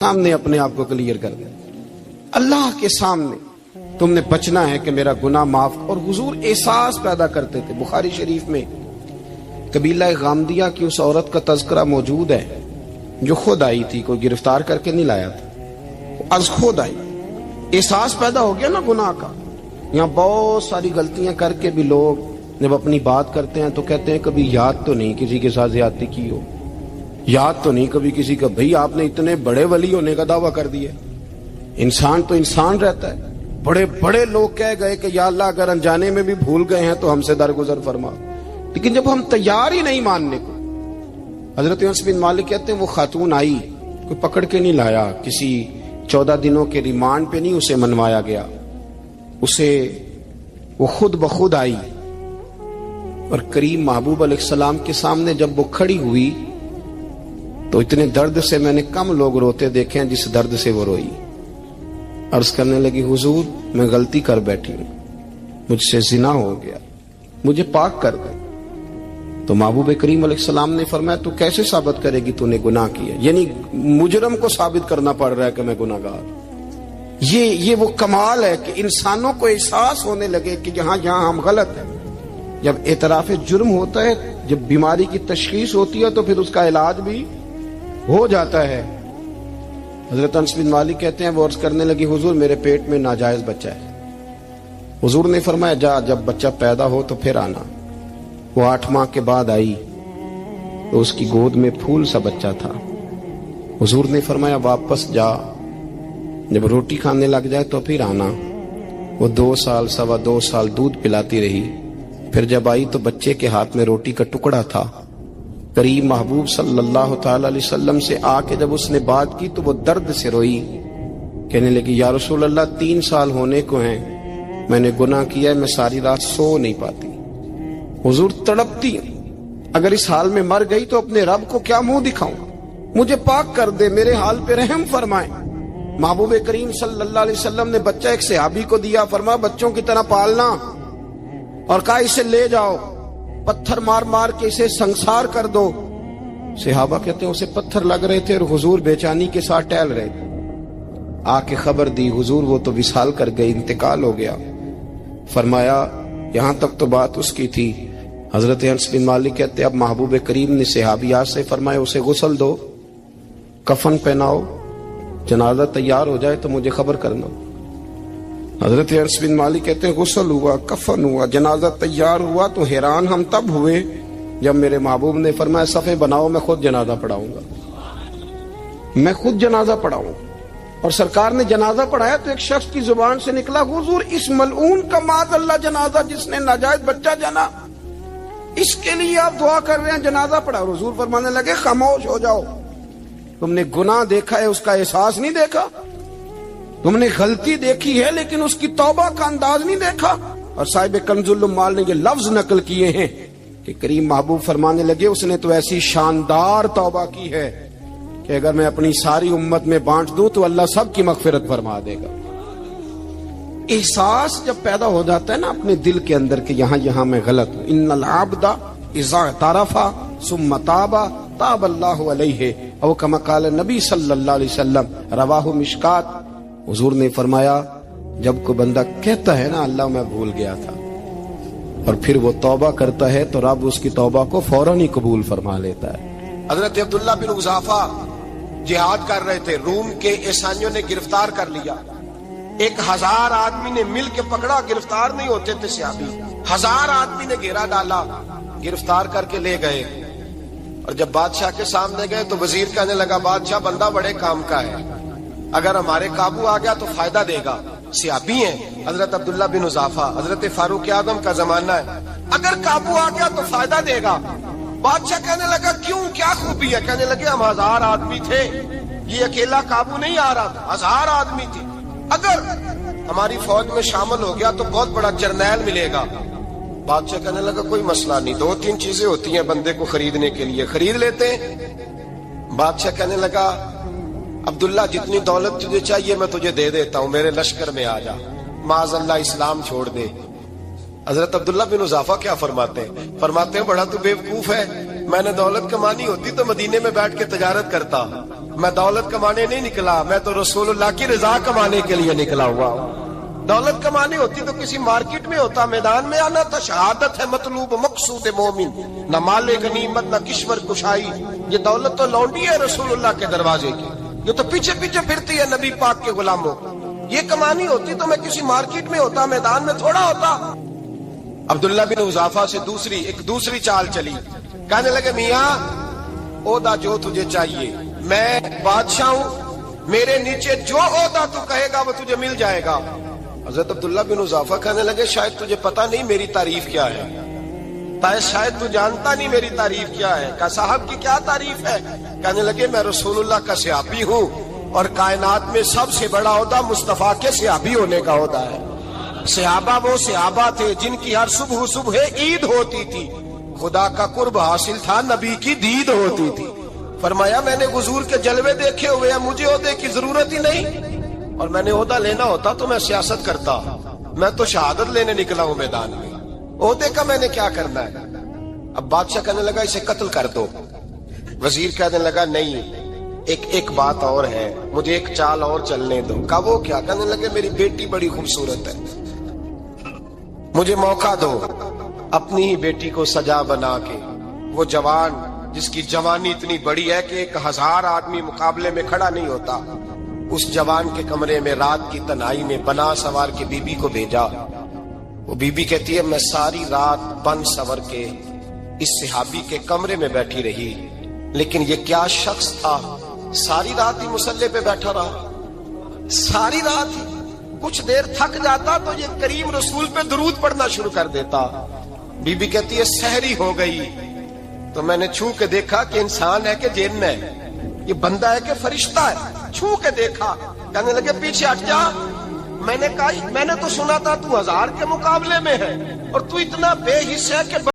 سامنے اپنے آپ کو کلیئر کر دیں، اللہ کے سامنے تم نے بچنا ہے کہ میرا گناہ معاف۔ اور حضور احساس پیدا کرتے تھے۔ بخاری شریف میں قبیلہ غامدیہ کی اس عورت کا تذکرہ موجود ہے جو خود آئی تھی، کوئی گرفتار کر کے نہیں لایا تھا، از خود آئی۔ احساس پیدا ہو گیا نا گناہ کا۔ یہاں بہت ساری غلطیاں کر کے بھی لوگ جب اپنی بات کرتے ہیں تو کہتے ہیں کبھی یاد تو نہیں کسی کے ساتھ زیادتی کی ہو، یاد تو نہیں کبھی کسی کا۔ بھئی آپ نے اتنے بڑے ولی ہونے کا دعویٰ کر دیا۔ انسان تو انسان رہتا ہے۔ بڑے بڑے لوگ کہہ گئے کہ یا اللہ اگر انجانے میں بھی بھول گئے ہیں تو ہم سے درگزر فرما، لیکن جب ہم تیار ہی نہیں ماننے کو۔ حضرت انس بن مالک کہتے ہیں وہ خاتون آئی، کوئی پکڑ کے نہیں لایا، کسی 14 دنوں کے ریمانڈ پہ نہیں اسے منوایا گیا، اسے وہ خود بخود آئی۔ اور کریم محبوب علیہ السلام کے سامنے جب وہ کھڑی ہوئی تو اتنے درد سے میں نے کم لوگ روتے دیکھے ہیں جس درد سے وہ روئی۔ عرض کرنے لگی حضور میں غلطی کر بیٹھی ہوں، مجھ سے زنا ہو گیا، مجھے پاک کر دیں۔ تو محبوب کریم علیہ السلام نے فرمایا تو کیسے ثابت کرے گی تو نے گناہ کیا؟ یعنی مجرم کو ثابت کرنا پڑ رہا ہے کہ میں گناہ گار۔ یہ وہ کمال ہے کہ انسانوں کو احساس ہونے لگے کہ یہاں ہم غلط ہیں۔ جب اعتراف جرم ہوتا ہے، جب بیماری کی تشخیص ہوتی ہے تو پھر اس کا علاج بھی ہو جاتا ہے۔ حضرت انس بن مالک کہتے ہیں وہ عرض کرنے لگی حضور میرے پیٹ میں ناجائز بچہ ہے۔ حضور نے فرمایا جا جب بچہ پیدا ہو تو پھر آنا۔ وہ 8 ماہ کے بعد آئی تو اس کی گود میں پھول سا بچہ تھا۔ حضور نے فرمایا واپس جا، جب روٹی کھانے لگ جائے تو پھر آنا۔ وہ 2 سال 2.25 سال دودھ پلاتی رہی، پھر جب آئی تو بچے کے ہاتھ میں روٹی کا ٹکڑا تھا۔ کریم محبوب صلی اللہ تعالی علیہ وسلم سے آ کے جب اس نے بات کی تو وہ درد سے روئی، کہنے لگی یا رسول اللہ 3 سال ہونے کو ہیں، میں نے گناہ کیا ہے، میں ساری رات سو نہیں پاتی۔ حضور تڑپتی اگر اس حال میں مر گئی تو اپنے رب کو کیا منہ دکھاؤں، مجھے پاک کر دے، میرے حال پہ رحم فرمائے۔ محبوب کریم صلی اللہ علیہ وسلم نے بچہ ایک صحابی کو دیا، فرمایا بچوں کی طرح پالنا، اور کہا اسے لے جاؤ، پتھر مار مار کے اسے سنسار کر دو۔ صحابہ کہتے ہیں اسے پتھر لگ رہے تھے اور حضور بے چینی کے ساتھ ٹہل رہے تھے۔ آ کے خبر دی حضور وہ تو وصال کر گئی، انتقال ہو گیا۔ فرمایا یہاں تک تو بات اس کی تھی۔ حضرت انس بن مالک کہتے اب محبوب کریم نے صحابیات سے فرمایا اسے غسل دو، کفن پہناؤ، جنازہ تیار ہو جائے تو مجھے خبر کرنا۔ حضرت انس بن مالک کہتے ہیں غسل ہوا، کفن ہوا، جنازہ تیار ہوا تو حیران ہم تب ہوئے جب میرے محبوب نے فرمایا صفے بناؤ میں خود جنازہ پڑھاؤں گا، میں خود جنازہ پڑھاؤں۔ اور سرکار نے جنازہ پڑھایا تو ایک شخص کی زبان سے نکلا حضور اس ملعون کا معاذ اللہ جنازہ جس نے ناجائز بچہ جنا، اس کے لیے آپ دعا کر رہے ہیں، جنازہ پڑھا۔ حضور فرمانے لگے خاموش ہو جاؤ، تم نے گناہ دیکھا ہے اس کا احساس نہیں دیکھا، تم نے غلطی دیکھی ہے لیکن اس کی توبہ کا انداز نہیں دیکھا۔ اور صاحب کنز العمال نے یہ لفظ نقل کیے ہیں کہ کریم محبوب فرمانے لگے اس نے تو ایسی شاندار توبہ کی ہے کہ اگر میں اپنی ساری امت میں بانٹ دوں تو اللہ سب کی مغفرت فرما دے گا۔ احساس جب پیدا ہو جاتا ہے نا اپنے دل کے اندر کہ یہاں میں غلط ہوں، ان العبد اذا اعترف ثم تاب تاب اللہ علیہ او کما قال نبی صلی اللہ علیہ وسلم، رواہ مشکات۔ حضور نے فرمایا جب کوئی بندہ کہتا ہے نا اللہ میں بھول گیا تھا اور پھر وہ توبہ کرتا ہے تو رب اس کی توبہ کو فوراً ہی قبول فرما لیتا ہے۔ حضرت عبداللہ بن حذافہ جہاد کر رہے تھے، روم کے عیسائیوں نے گرفتار کر لیا، 1000 آدمی نے مل کے پکڑا، گرفتار نہیں ہوتے تھے صحابی، 1000 آدمی نے گھیرا ڈالا، گرفتار کر کے لے گئے۔ اور جب بادشاہ کے سامنے گئے تو وزیر کہنے لگا بادشاہ بندہ بڑے کام کا ہے، اگر ہمارے قابو آ گیا تو فائدہ دے گا۔ صحابی ہیں حضرت عبداللہ بن حذافہ، حضرت فاروق اعظم کا زمانہ ہے، اگر قابو آ گیا تو فائدہ دے گا۔ بادشاہ کہنے لگا کیوں، کیا خوبی ہے؟ کہنے لگے ہم 1000 آدمی تھے، یہ اکیلا قابو نہیں آ رہا تھا، 1000 آدمی تھے، اگر ہماری فوج میں شامل ہو گیا تو بہت بڑا جرنیل ملے گا۔ بادشاہ کہنے لگا کوئی مسئلہ نہیں، 2-3 چیزیں ہوتی ہیں بندے کو خریدنے کے لیے، خرید لیتے ہیں۔ بادشاہ کہنے لگا عبداللہ جتنی دولت تجھے چاہیے میں تجھے دے دیتا ہوں، میرے لشکر میں آ جا، معاذ اللہ اسلام چھوڑ دے۔ حضرت عبداللہ بن حذافہ کیا فرماتے ہیں بڑا تو بیوقوف ہے، میں نے دولت کمانی ہوتی تو مدینے میں بیٹھ کے تجارت کرتا، میں دولت کمانے نہیں نکلا، میں تو رسول اللہ کی رضا کمانے کے لیے نکلا ہوا ہوں۔ دولت کمانی ہوتی تو کسی مارکیٹ میں ہوتا، میدان میں آنا تھا۔ شہادت ہے مطلوب مقصود مومن، نہ مال غنیمت نہ کشور کشائی۔ یہ دولت تو لونڈی ہے رسول اللہ کے دروازے کی، یہ تو پیچھے پیچھے پھرتی ہے نبی پاک کے غلاموں۔ یہ کمانی ہوتی تو میں کسی مارکیٹ میں ہوتا، میدان میں تھوڑا ہوتا۔ عبداللہ بن حذافہ سے ایک دوسری چال چلی، کہنے لگے میاں عہدہ جو تجھے چاہیے، میں بادشاہ ہوں، میرے نیچے جو عہدہ تو کہے گا وہ تجھے مل جائے گا۔ حضرت عبداللہ بن حذافہ کہنے لگے شاید تجھے پتہ نہیں میری تعریف کیا ہے، شاید تو جانتا نہیں میری تعریف کیا ہے۔ کہا صاحب کی کیا تعریف ہے؟ کہنے لگے میں رسول اللہ کا صحابی ہوں، اور کائنات میں سب سے بڑا عہدہ مصطفیٰ کے صحابی ہونے کا عہدہ ہے۔ صحابہ وہ صحابہ تھے جن کی ہر صبح عید ہوتی تھی، خدا کا قرب حاصل تھا، نبی کی دید ہوتی تھی۔ فرمایا میں نے حضور کے جلوے دیکھے ہوئے ہیں، مجھے عہدے کی ضرورت ہی نہیں، اور میں نے عہدہ لینا ہوتا تو میں سیاست کرتا، میں تو شہادت لینے نکلا ہوں میدان میں، عہدے کا میں نے کیا کرنا ہے۔ اب بادشاہ کہنے لگا اسے قتل کر دو۔ وزیر کہنے لگا نہیں، ایک بات اور ہے، مجھے ایک چال اور چلنے دو۔ کہا وہ کیا؟ کہنے لگے میری بیٹی بڑی خوبصورت ہے، مجھے موقع دو اپنی ہی بیٹی کو سجا بنا کے۔ وہ جوان جس کی جوانی اتنی بڑی ہے کہ 1000 آدمی مقابلے میں کھڑا نہیں ہوتا، اس جوان کے کمرے میں رات کی تنہائی میں بنا سوار کے بی بی کو بھیجا۔ وہ بی بی کہتی ہے میں ساری رات بن سور کے اس صحابی کے کمرے میں بیٹھی رہی، لیکن یہ کیا شخص تھا، ساری رات ہی مسلح پہ بیٹھا رہا، ساری رات ہی۔ کچھ دیر تھک جاتا تو یہ کریم رسول پہ درود پڑھنا شروع کر دیتا۔ بی بی کہتی ہے سحری ہو گئی تو میں نے چھو کے دیکھا کہ انسان ہے کہ جن ہے، یہ بندہ ہے کہ فرشتہ ہے، چھو کے دیکھا۔ کہنے لگے پیچھے ہٹ جا۔ میں نے کہا میں نے تو سنا تھا تو 1000 کے مقابلے میں ہے، اور تو اتنا بے حس ہے کہ